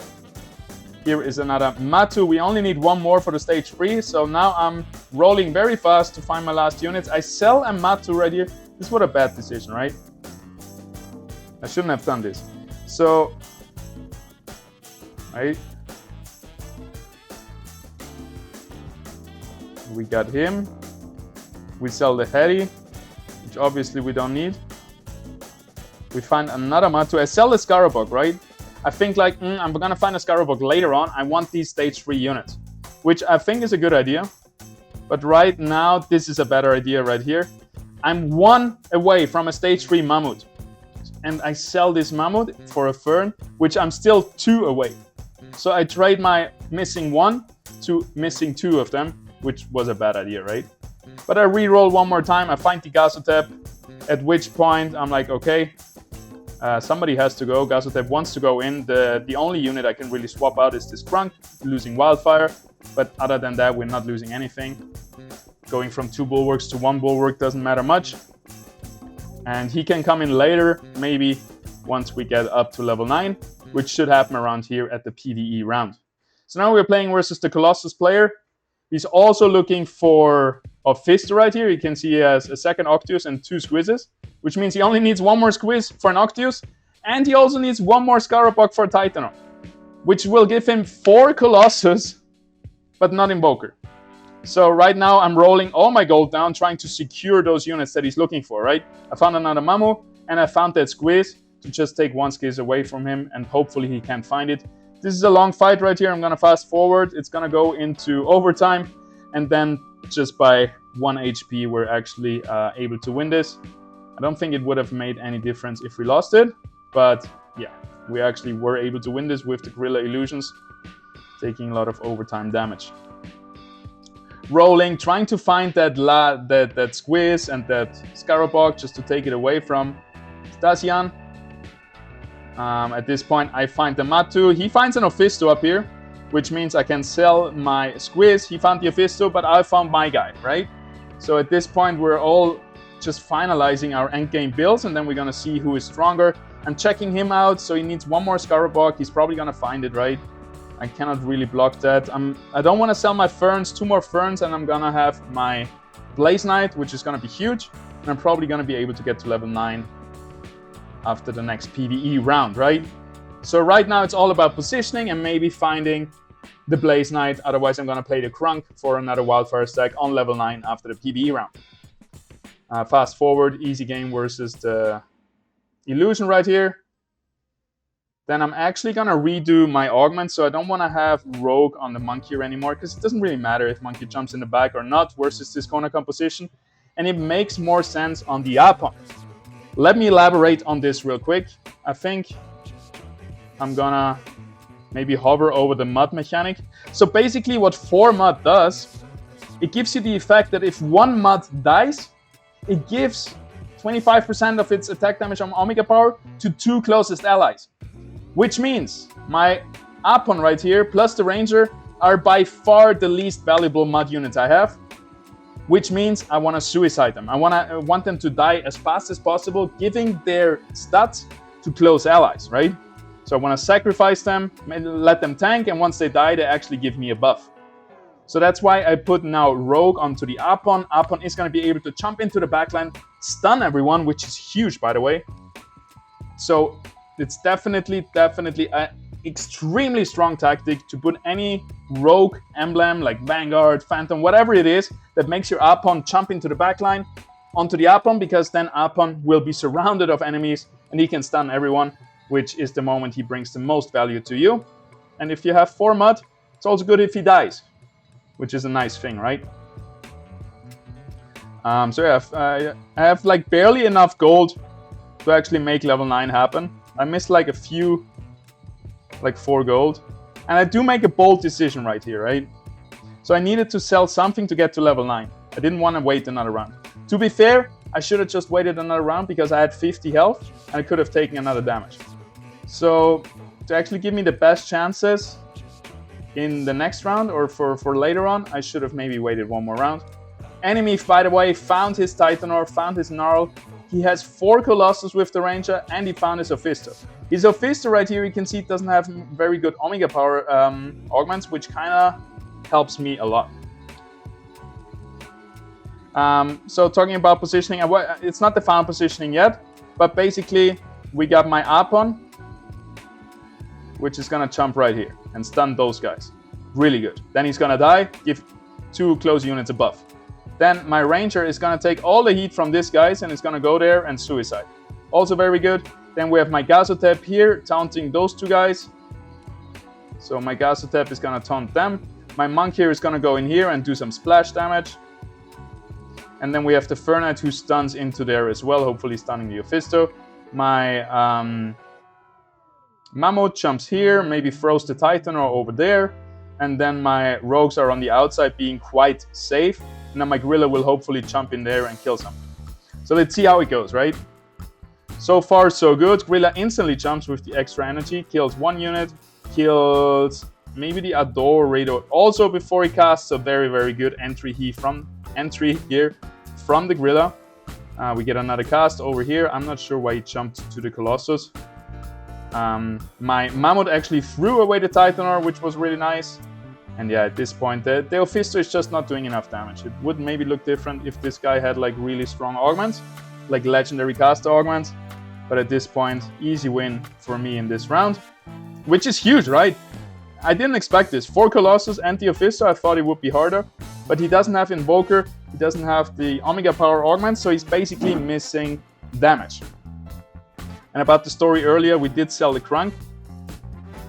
Here is another Matu. We only need 1 more for the stage 3. So now I'm rolling very fast to find my last units. I sell a Matu right here. This was a bad decision, right? I shouldn't have done this. So, right. We got him. We sell the Heady, which obviously we don't need. We find another Matu. I sell the Scarabog, right? I think like, I'm gonna find a Scarabog later on. I want these stage 3 units, which I think is a good idea. But right now, this is a better idea right here. I'm 1 away from a stage 3 Mammoth. And I sell this Mammoth for a Fern, which I'm still 2 away. So I trade my missing 1 to missing 2 of them, which was a bad idea, right? But I re-roll 1 more time. I find the Gazotep, at which point I'm like, okay, somebody has to go. Gazotep wants to go in. The only unit I can really swap out is this Crunk, losing Wildfire. But other than that, we're not losing anything. Going from 2 Bulwarks to 1 Bulwark doesn't matter much. And he can come in later, maybe once we get up to level 9, which should happen around here at the PvE round. So now we're playing versus the Colossus player. He's also looking for a Fist right here. You can see he has a second Octius and 2 Squizzes, which means he only needs 1 more Squizz for an Octius, and he also needs 1 more Scarabog for a Titanon, which will give him 4 Colossus, but not Invoker. So right now I'm rolling all my gold down, trying to secure those units that he's looking for, right? I found another Mamu, and I found that Squizz to just take 1 Squizz away from him, and hopefully he can't find it. This is a long fight right here. I'm gonna fast forward. It's gonna go into overtime, and then just by 1 HP, we're actually able to win this. I don't think it would have made any difference if we lost it, but yeah, we actually were able to win this with the Gorilla Illusions, taking a lot of overtime damage. Rolling, trying to find that Squizz and that Scarabog just to take it away from Stasian. At this point, I find the Matu. He finds an Ophisto up here, which means I can sell my Squizz. He found the Ophisto, but I found my guy, right? So at this point, we're all just finalizing our endgame builds, and then we're gonna see who is stronger. I'm checking him out, so he needs 1 more Scarabog. He's probably gonna find it, right? I cannot really block that. I don't want to sell my Ferns, 2 more Ferns, and I'm gonna have my Blaze Knight, which is gonna be huge, and I'm probably gonna be able to get to level 9 after the next PvE round, right? So right now it's all about positioning and maybe finding the Blaze Knight. Otherwise, I'm gonna play the Crunk for another Wildfire stack on level 9 after the PvE round. Fast forward, easy game versus the Illusion right here. Then I'm actually gonna redo my Augment, so I don't wanna have Rogue on the Monkey anymore, because it doesn't really matter if Monkey jumps in the back or not versus this corner composition, and it makes more sense on the Apon. Let me elaborate on this real quick. I think I'm gonna maybe hover over the mud mechanic. So basically what 4 mud does, it gives you the effect that if 1 mud dies, it gives 25% of its attack damage on Omega power to 2 closest allies. Which means my Apon right here plus the Ranger are by far the least valuable mud units I have. which means I want to suicide them. I want them to die as fast as possible, giving their stats to close allies, right? So I want to sacrifice them, let them tank, and once they die, they actually give me a buff. So that's why I put now Rogue onto the Apon. Apon is going to be able to jump into the backline, stun everyone, which is huge, by the way. So it's definitely an extremely strong tactic to put any Rogue emblem like Vanguard, Phantom, whatever it is that makes your Apon jump into the backline onto the Apon, because then Apon will be surrounded of enemies and he can stun everyone, which is the moment he brings the most value to you. And if you have 4 mud, it's also good if he dies, which is a nice thing, right? So yeah, I have like barely enough gold to actually make level 9 happen. I missed like a few, like 4 gold. And I do make a bold decision right here, right? So I needed to sell something to get to level 9. I didn't want to wait another round. To be fair, I should have just waited another round because I had 50 health and I could have taken another damage. So to actually give me the best chances in the next round or for later on, I should have maybe waited one more round. Enemy, by the way, found his Titanor, found his Gnarl. He has 4 Colossus with the Ranger and he found his Ophisto. His Ophisto right here, you can see it doesn't have very good Omega power augments, which kind of helps me a lot. So talking about positioning, it's not the final positioning yet, but basically we got my Apon, which is gonna jump right here and stun those guys. Really good. Then he's gonna die, give 2 close units a buff. Then my Ranger is gonna take all the heat from these guys and is gonna go there and suicide. Also very good. Then we have my Gazotep here, taunting those 2 guys. So my Gazotep is gonna taunt them. My Monk here is gonna go in here and do some splash damage. And then we have the Fernite who stuns into there as well, hopefully stunning the Ophisto. My Mammoth jumps here, maybe throws the Titanor over there. And then my Rogues are on the outside being quite safe. And then my Gorilla will hopefully jump in there and kill something. So let's see how it goes, right? So far, so good. Gorilla instantly jumps with the extra energy, kills 1 unit, kills maybe the Adorator also before he casts. So very, very good entry here from the Gorilla. We get another cast over here. I'm not sure why he jumped to the Colossus. My Mammoth actually threw away the Titanor, which was really nice. And yeah, at this point, the Ophisto is just not doing enough damage. It would maybe look different if this guy had like really strong augments, like legendary caster augments. But at this point, easy win for me in this round, which is huge, right? I didn't expect this. 4 Colossus and the Ophisto, I thought it would be harder. But he doesn't have Invoker, he doesn't have the Omega Power augments, so he's basically missing damage. And about the story earlier, we did sell the Krunk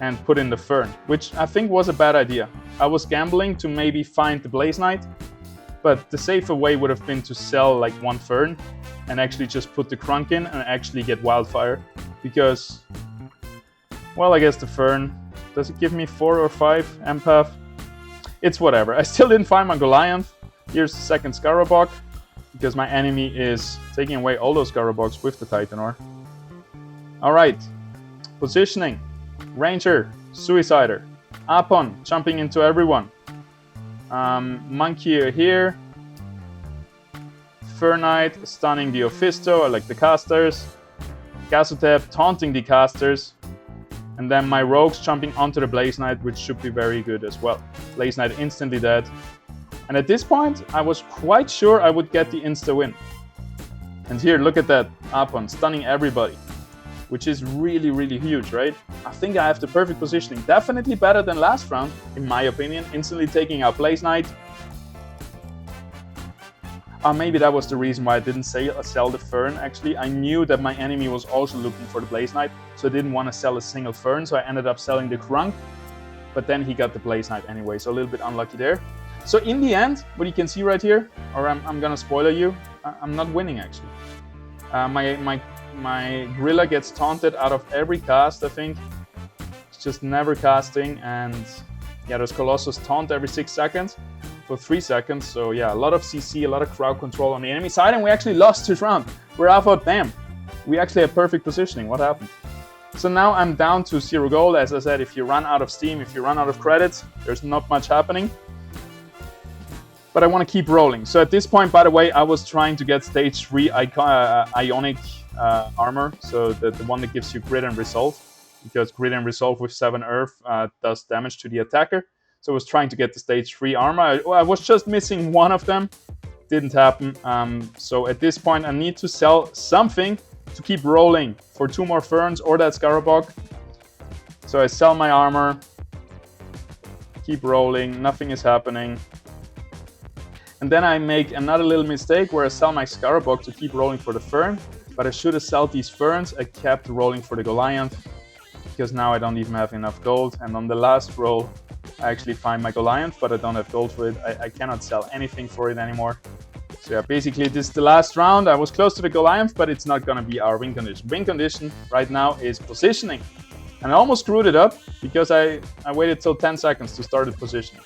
and put in the Fern, which I think was a bad idea. I was gambling to maybe find the Blaze Knight, but the safer way would have been to sell like 1 Fern and actually just put the Krunk in and actually get Wildfire. Because, well, I guess the Fern, does it give me 4 or 5 Empath? It's whatever. I still didn't find my Goliath. Here's the second Scarabog, because my enemy is taking away all those Scarabog's with the Titanor. Alright, positioning. Ranger, Suicider. Apon, jumping into everyone. Monkey here. Fernite, stunning the Ophisto, I like the casters. Gazotep, taunting the casters. And then my Rogues jumping onto the Blaze Knight, which should be very good as well. Blaze Knight instantly dead. And at this point, I was quite sure I would get the insta-win. And here, look at that. Apon, stunning everybody. Which is really, really huge, right? I think I have the perfect positioning. Definitely better than last round, in my opinion. Instantly taking out Blaze Knight. Maybe that was the reason why I didn't sell the Fern, actually. I knew that my enemy was also looking for the Blaze Knight, so I didn't want to sell a single Fern, so I ended up selling the Krunk. But then he got the Blaze Knight anyway, so a little bit unlucky there. So in the end, what you can see right here, or I'm gonna spoiler you, I'm not winning, actually. My Gorilla gets taunted out of every cast, I think. It's just never casting, and yeah, those Colossus taunt every 6 seconds for 3 seconds. So yeah, a lot of CC, a lot of crowd control on the enemy side, and we actually lost this round. Where I thought, damn, we actually have perfect positioning. What happened? So now I'm down to 0 gold. As I said, if you run out of steam, if you run out of credits, there's not much happening. but I want to keep rolling. So at this point, by the way, I was trying to get stage 3 Ionic armor, so the one that gives you grit and resolve, because grit and resolve with 7 earth does damage to the attacker. So I was trying to get the stage 3 armor. I was just missing one of them. Didn't happen. So at this point, I need to sell something to keep rolling for 2 more ferns or that Scarabog. So I sell my armor, keep rolling, nothing is happening. And then I make another little mistake where I sell my Scarabog to keep rolling for the fern, but I should have sold these ferns. I kept rolling for the Goliath, because now I don't even have enough gold. And on the last roll, I actually find my Goliath, but I don't have gold for it. I cannot sell anything for it anymore. So yeah, basically this is the last round. I was close to the Goliath, but it's not gonna be our win condition. Win condition right now is positioning. And I almost screwed it up because I waited till 10 seconds to start the positioning.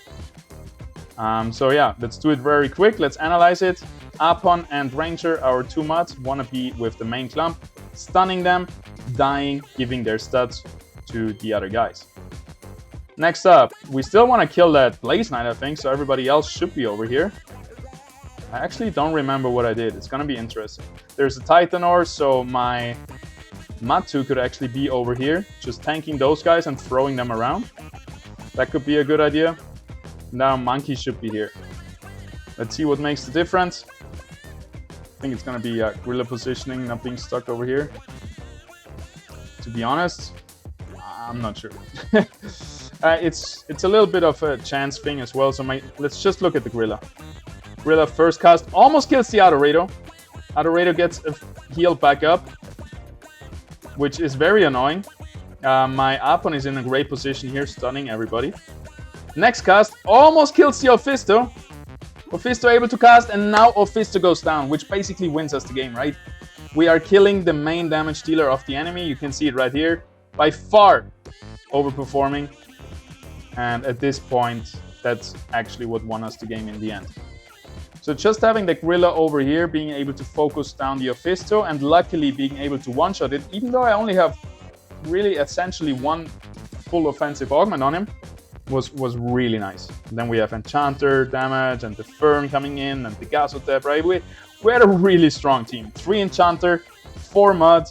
So yeah, let's do it very quick. Let's analyze it. Apon and Ranger, our 2 mods, want to be with the main clump, stunning them, dying, giving their stats to the other guys. Next up, we still want to kill that Blaze Knight, I think, so everybody else should be over here. I actually don't remember what I did. It's going to be interesting. There's a Titanor, so my Matu could actually be over here, just tanking those guys and throwing them around. That could be a good idea. Now Monkey should be here. Let's see what makes the difference. I think it's going to be guerrilla positioning, not being stuck over here. To be honest, I'm not sure. It's a little bit of a chance thing as well. So let's just look at the Gorilla. Gorilla first cast almost kills the Adorado. Adorado gets healed back up, which is very annoying. My Apon is in a great position here, stunning everybody. Next cast almost kills the Ophisto. Ophisto able to cast, and now Ophisto goes down, which basically wins us the game, right? We are killing the main damage dealer of the enemy. You can see it right here. By far overperforming. And at this point, that's actually what won us the game in the end. So just having the Gorilla over here, being able to focus down the Ophisto, and luckily being able to one-shot it, even though I only have really essentially 1 full offensive augment on him, was really nice. And then we have Enchanter damage and the Fern coming in and the Gazotep, right? We had a really strong team. 3 Enchanter, 4 Mud.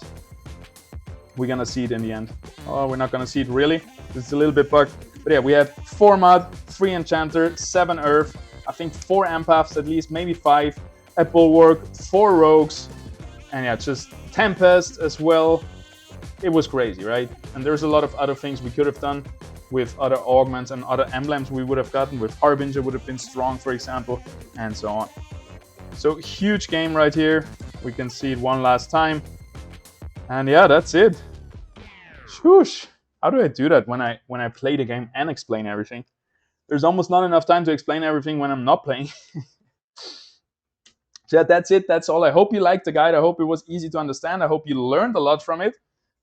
We're gonna see it in the end. Oh, we're not gonna see it really. It's a little bit bugged. But yeah, we had 4 Mud, 3 Enchanter, 7 Earth, I think 4 Empaths at least, maybe 5. A Bulwark, 4 Rogues, and yeah, just Tempest as well. It was crazy, right? And there's a lot of other things we could have done with other augments and other emblems we would have gotten. With Harbinger would have been strong, for example, and so on. So huge game right here. We can see it one last time. And yeah, that's it. Shoosh. How do I do that when I play the game and explain everything? There's almost not enough time to explain everything when I'm not playing. So yeah, that's it. That's all. I hope you liked the guide. I hope it was easy to understand. I hope you learned a lot from it.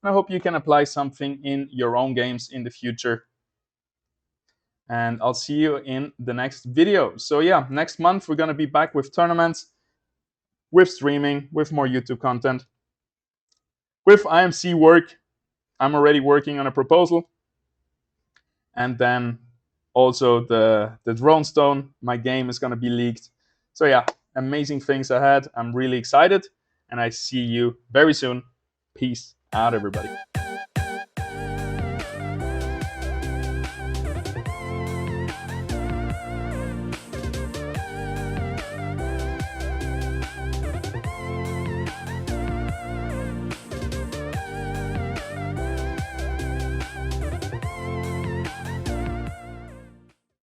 And I hope you can apply something in your own games in the future. And I'll see you in the next video. So yeah, next month we're going to be back with tournaments, with streaming, with more YouTube content, with IMC work. I'm already working on a proposal. And then also the Drone Stone, my game is going to be leaked. So yeah, amazing things ahead. I'm really excited. And I see you very soon. Peace out, everybody.